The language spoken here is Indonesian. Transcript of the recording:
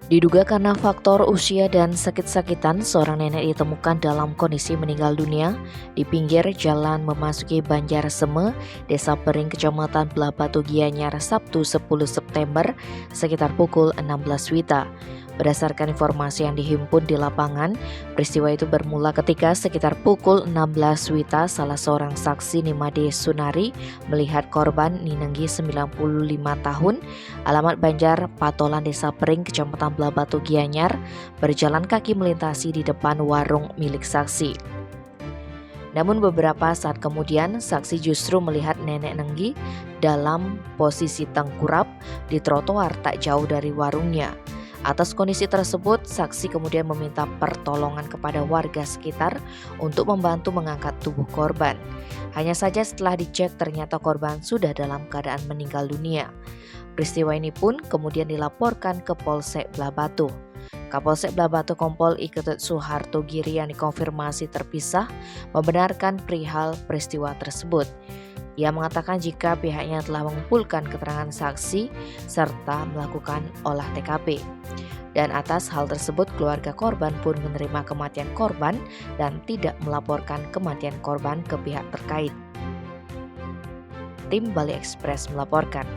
Diduga karena faktor usia dan sakit-sakitan, seorang nenek ditemukan dalam kondisi meninggal dunia di pinggir jalan memasuki Banjarseme, Desa Pering, Kecamatan Belah Batu Gianyar, Sabtu 10 September, sekitar pukul 16 WITA. Berdasarkan informasi yang dihimpun di lapangan, peristiwa itu bermula ketika sekitar pukul 16 WITA, salah seorang saksi Nimade Sunari melihat korban Ninenggi 95 tahun, alamat Banjar Patolan, Desa Pering, Kecamatan Belah Batu Gianyar, berjalan kaki melintasi di depan warung milik saksi. Namun beberapa saat kemudian, saksi justru melihat nenek Nenggi dalam posisi tengkurap di trotoar tak jauh dari warungnya. Atas kondisi tersebut, saksi kemudian meminta pertolongan kepada warga sekitar untuk membantu mengangkat tubuh korban. Hanya saja setelah dicek ternyata korban sudah dalam keadaan meninggal dunia. Peristiwa ini pun kemudian dilaporkan ke Polsek Belah Batu. Kapolsek Belah Batu Kompol I Ketut Suharto Giri yang dikonfirmasi terpisah membenarkan perihal peristiwa tersebut. Ia mengatakan jika pihaknya telah mengumpulkan keterangan saksi serta melakukan olah TKP. Dan atas hal tersebut keluarga korban pun menerima kematian korban dan tidak melaporkan kematian korban ke pihak terkait. Tim Bali Express melaporkan.